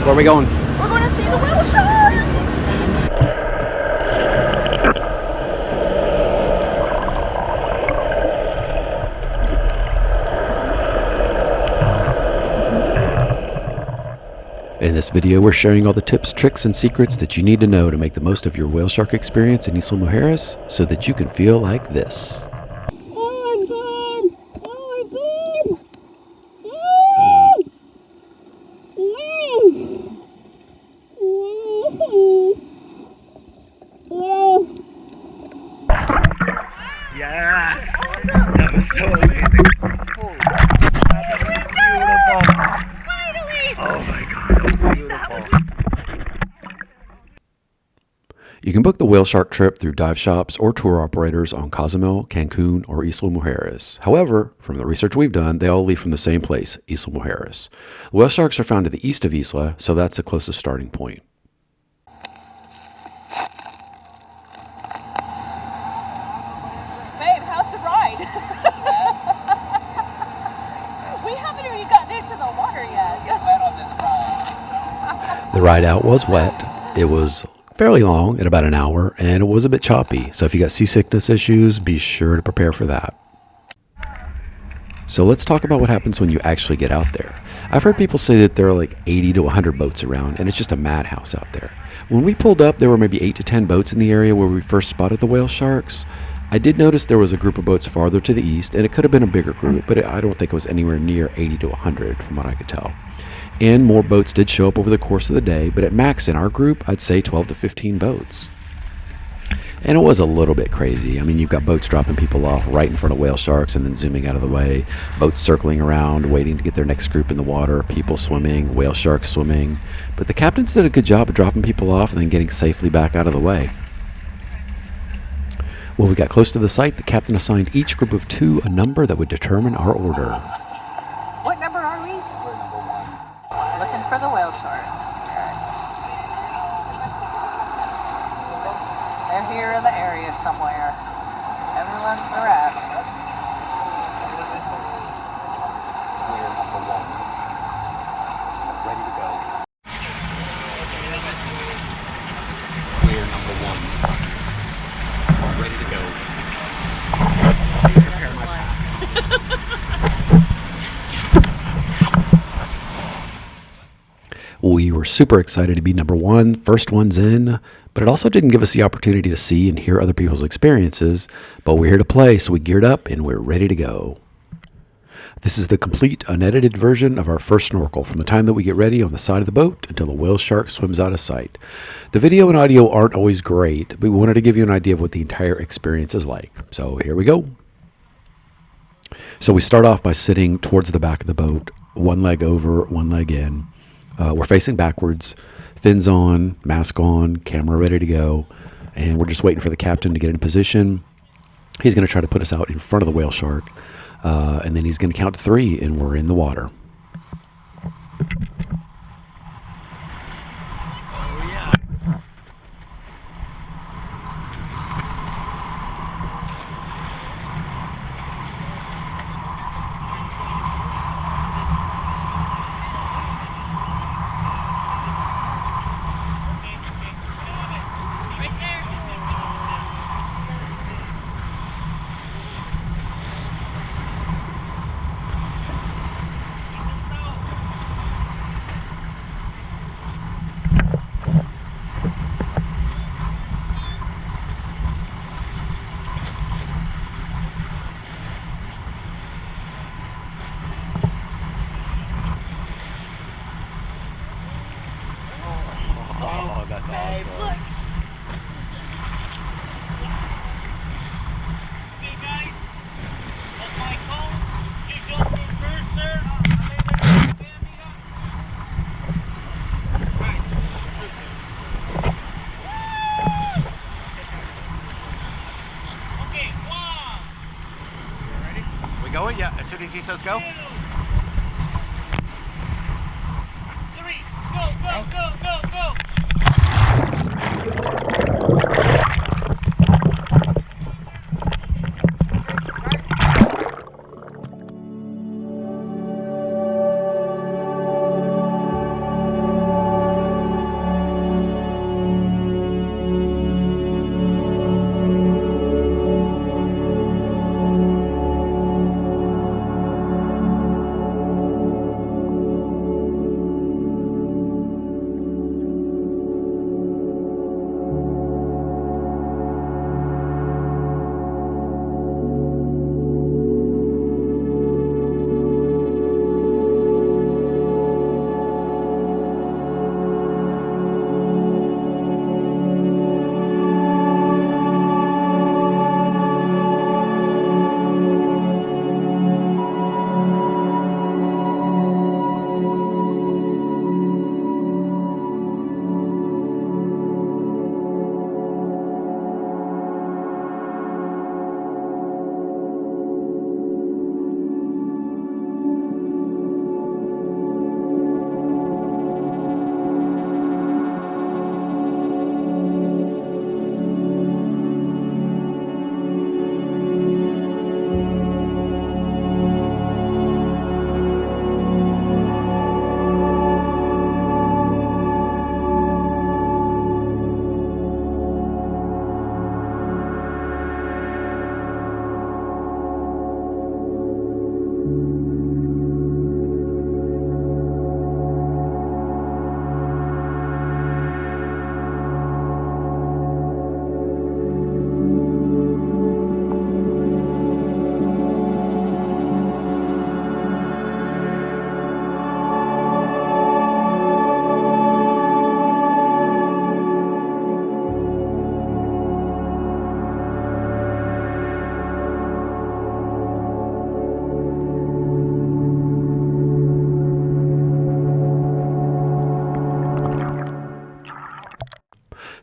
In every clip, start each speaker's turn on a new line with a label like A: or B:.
A: Where are we going?
B: We're going to see the whale sharks!
A: In this video, we're sharing all the tips, tricks, and secrets that you need to know to make the most of your whale shark experience in Isla Mujeres so that you can feel like this.
C: Yes! That was so amazing. Oh, that was beautiful.
B: Finally!
C: Oh my god, that was beautiful.
A: You can book the whale shark trip through dive shops or tour operators on Cozumel, Cancun, or Isla Mujeres. However, from the research we've done, they all leave from the same place, Isla Mujeres. The whale sharks are found to the east of Isla, so that's the closest starting point.
B: Babe, how's the ride? We haven't even gotten into the water yet. It's wet on this ride.
A: The ride out was wet. It was fairly long, at about an hour, and it was a bit choppy. So if you got seasickness issues, be sure to prepare for that. So let's talk about what happens when you actually get out there. I've heard people say that there are like 80 to 100 boats around, and it's just a madhouse out there. When we pulled up, there were maybe 8 to 10 boats in the area where we first spotted the whale sharks. I did notice there was a group of boats farther to the east, and it could have been a bigger group, but I don't think it was anywhere near 80 to 100 from what I could tell. And more boats did show up over the course of the day, but at max in our group, I'd say 12 to 15 boats. And it was a little bit crazy. I mean, you've got boats dropping people off right in front of whale sharks and then zooming out of the way, boats circling around, waiting to get their next group in the water, people swimming, whale sharks swimming. But the captains did a good job of dropping people off and then getting safely back out of the way. When we got close to the site, the captain assigned each group of 2 a number that would determine our order.
B: What number are we?
C: We're number 1.
B: Looking for the whale sharks. They're here in the area somewhere. Everyone's a ref.
C: We're number 1. Ready to go. We're number 1. Ready to go. Prepare my
A: We were super excited to be number 1, first ones in, but it also didn't give us the opportunity to see and hear other people's experiences. But we're here to play, so we geared up and we're ready to go. This is the complete, unedited version of our first snorkel from the time that we get ready on the side of the boat until the whale shark swims out of sight. The video and audio aren't always great, but we wanted to give you an idea of what the entire experience is like. So here we go. So we start off by sitting towards the back of the boat, one leg over, one leg in. We're facing backwards, fins on, mask on, camera ready to go, and we're just waiting for the captain to get in position. He's going to try to put us out in front of the whale shark, and then he's going to count to 3, and we're in the water.
C: Oh, that's awesome.
B: Look.
D: Okay, guys, that's my call. You jump in first, sir. I'll lay there. Okay, 1.
C: Ready? We going? Yeah, as soon as he says go.
D: 2. 3. Go, go, go, go, go.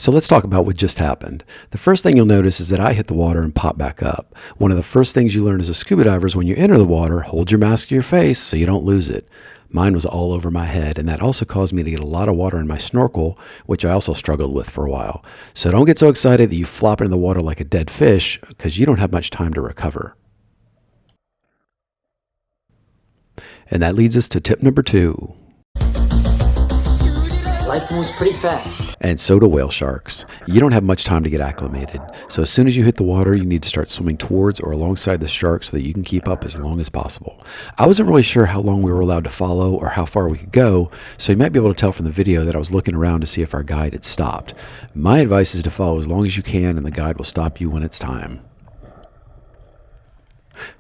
A: So let's talk about what just happened. The first thing you'll notice is that I hit the water and pop back up. One of the first things you learn as a scuba diver is when you enter the water, hold your mask to your face so you don't lose it. Mine was all over my head, and that also caused me to get a lot of water in my snorkel, which I also struggled with for a while. So don't get so excited that you flop into the water like a dead fish, because you don't have much time to recover. And that leads us to tip number 2.
E: Life moves pretty fast.
A: And so do whale sharks. You don't have much time to get acclimated. So as soon as you hit the water, you need to start swimming towards or alongside the shark so that you can keep up as long as possible. I wasn't really sure how long we were allowed to follow or how far we could go, so you might be able to tell from the video that I was looking around to see if our guide had stopped. My advice is to follow as long as you can, and the guide will stop you when it's time.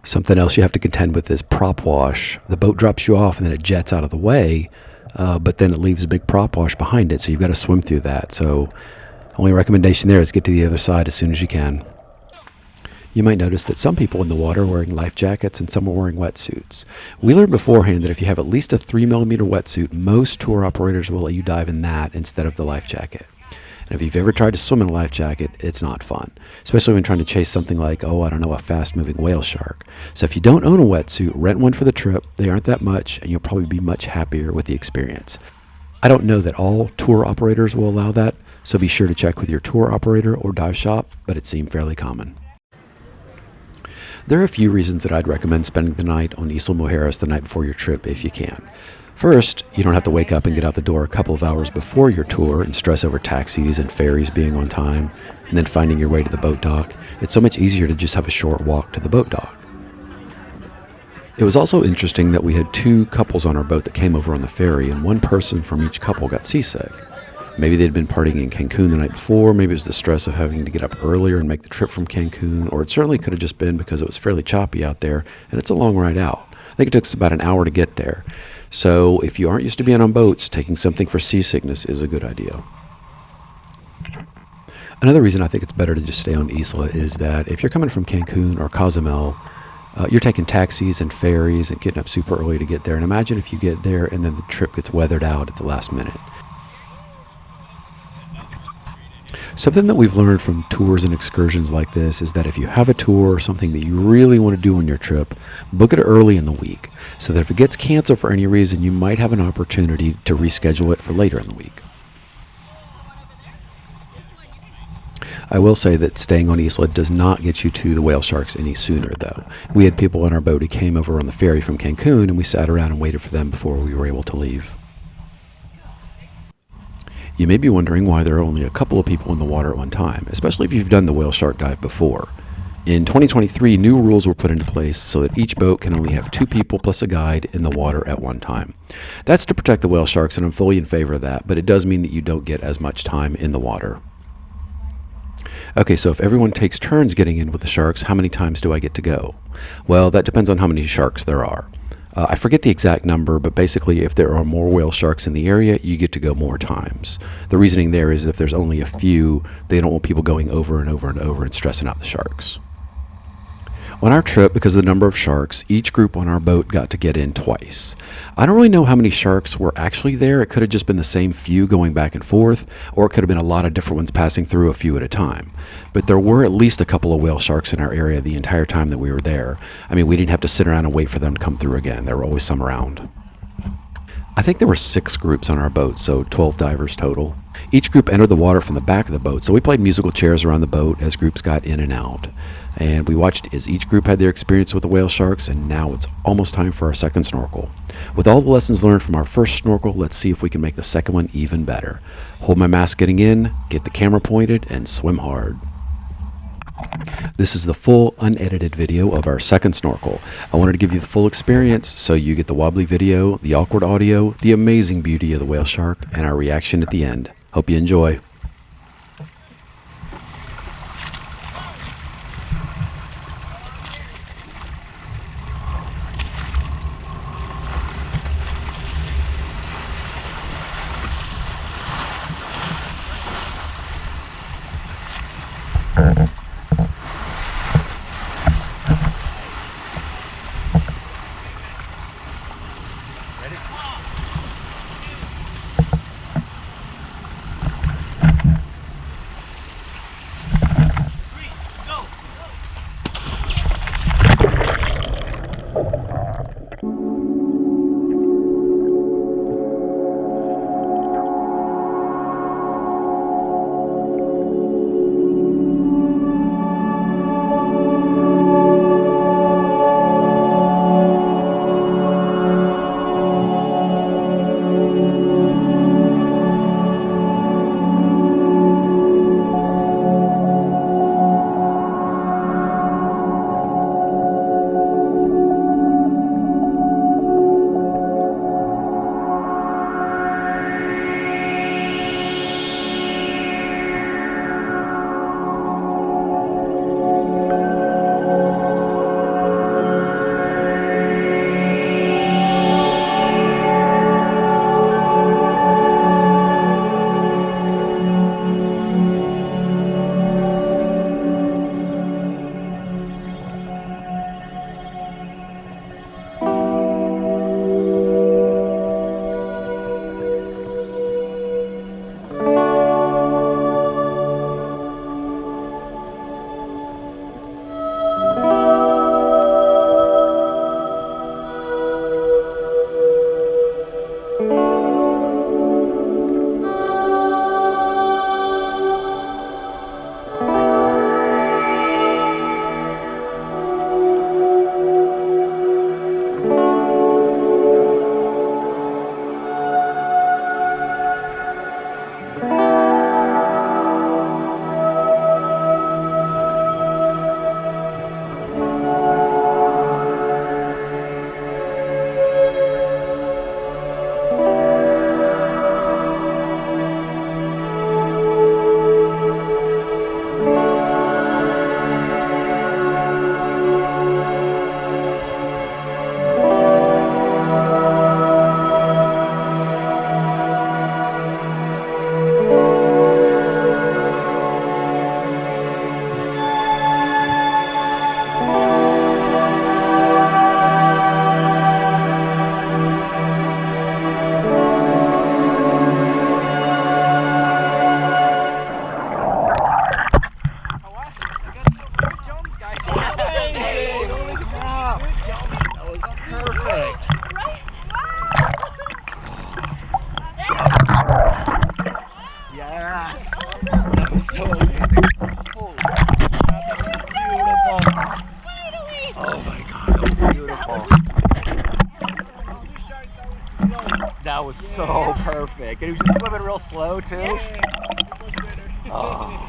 A: Something else you have to contend with is prop wash. The boat drops you off and then it jets out of the way. But then it leaves a big prop wash behind it, so you've got to swim through that. So only recommendation there is get to the other side as soon as you can. You might notice that some people in the water are wearing life jackets and some are wearing wetsuits. We learned beforehand that if you have at least a 3mm wetsuit, most tour operators will let you dive in that instead of the life jacket. And if you've ever tried to swim in a life jacket, it's not fun, especially when trying to chase something like, a fast-moving whale shark. So if you don't own a wetsuit, rent one for the trip. They aren't that much, and you'll probably be much happier with the experience. I don't know that all tour operators will allow that, so be sure to check with your tour operator or dive shop, but it seemed fairly common. There are a few reasons that I'd recommend spending the night on Isla Mujeres the night before your trip if you can. First, you don't have to wake up and get out the door a couple of hours before your tour and stress over taxis and ferries being on time, and then finding your way to the boat dock. It's so much easier to just have a short walk to the boat dock. It was also interesting that we had 2 couples on our boat that came over on the ferry, and one person from each couple got seasick. Maybe they'd been partying in Cancun the night before, maybe it was the stress of having to get up earlier and make the trip from Cancun, or it certainly could have just been because it was fairly choppy out there, and it's a long ride out. I think it took us about an hour to get there. So if you aren't used to being on boats, taking something for seasickness is a good idea. Another reason I think it's better to just stay on Isla is that if you're coming from Cancun or Cozumel, you're taking taxis and ferries and getting up super early to get there. And imagine if you get there and then the trip gets weathered out at the last minute. Something that we've learned from tours and excursions like this is that if you have a tour or something that you really want to do on your trip, book it early in the week so that if it gets canceled for any reason, you might have an opportunity to reschedule it for later in the week. I will say that staying on Isla does not get you to the whale sharks any sooner, though. We had people on our boat who came over on the ferry from Cancun, and we sat around and waited for them before we were able to leave. You may be wondering why there are only a couple of people in the water at one time, especially if you've done the whale shark dive before. In 2023, new rules were put into place so that each boat can only have 2 people plus a guide in the water at one time. That's to protect the whale sharks, and I'm fully in favor of that, but it does mean that you don't get as much time in the water. Okay, so if everyone takes turns getting in with the sharks, how many times do I get to go? Well, that depends on how many sharks there are. I forget the exact number, but basically if there are more whale sharks in the area, you get to go more times. The reasoning there is if there's only a few, they don't want people going over and over and over and stressing out the sharks. On our trip, because of the number of sharks, each group on our boat got to get in twice. I don't really know how many sharks were actually there. It could have just been the same few going back and forth, or it could have been a lot of different ones passing through a few at a time. But there were at least a couple of whale sharks in our area the entire time that we were there. I mean, we didn't have to sit around and wait for them to come through again. There were always some around. I think there were 6 groups on our boat, so 12 divers total. Each group entered the water from the back of the boat, so we played musical chairs around the boat as groups got in and out. And we watched as each group had their experience with the whale sharks, and now it's almost time for our second snorkel. With all the lessons learned from our first snorkel, let's see if we can make the second one even better. Hold my mask getting in, get the camera pointed, and swim hard. This is the full unedited video of our second snorkel. I wanted to give you the full experience so you get the wobbly video, the awkward audio, the amazing beauty of the whale shark, and our reaction at the end. Hope you enjoy.
C: Yes! That was so amazing. Holy crap, that was beautiful.
B: Finally!
C: Oh my god, that was beautiful. That was so perfect. And he was just swimming real slow too. Oh.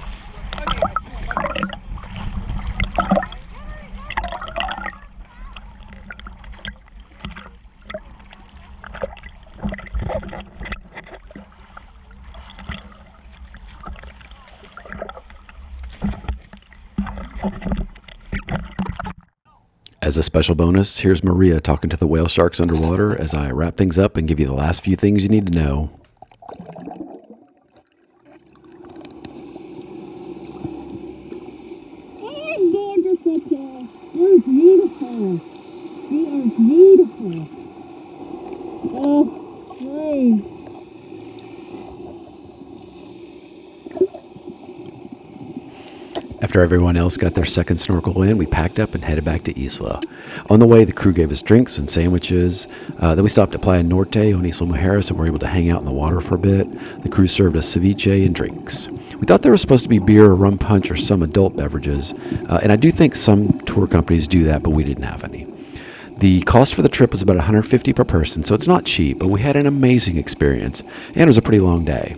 A: As a special bonus, here's Maria talking to the whale sharks underwater as I wrap things up and give you the last few things you need to know.
B: Oh, gorgeous up there. You're beautiful. You are beautiful. Oh, great.
A: After everyone else got their second snorkel in, we packed up and headed back to Isla. On the way, the crew gave us drinks and sandwiches. Then we stopped at Playa Norte on Isla Mujeres and were able to hang out in the water for a bit. The crew served us ceviche and drinks. We thought there was supposed to be beer or rum punch or some adult beverages, and I do think some tour companies do that, but we didn't have any. The cost for the trip was about $150 per person, so it's not cheap, but we had an amazing experience, and it was a pretty long day.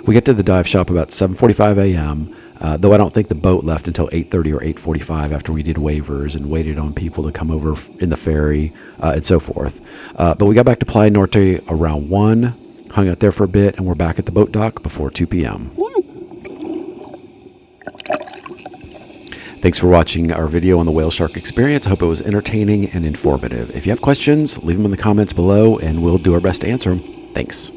A: We get to the dive shop about 7:45 a.m., though I don't think the boat left until 8:30 or 8:45 after we did waivers and waited on people to come over in the ferry and so forth. But we got back to Playa Norte around 1, hung out there for a bit, and we're back at the boat dock before 2 p.m. Thanks for watching our video on the whale shark experience. I hope it was entertaining and informative. If you have questions, leave them in the comments below, and we'll do our best to answer them. Thanks.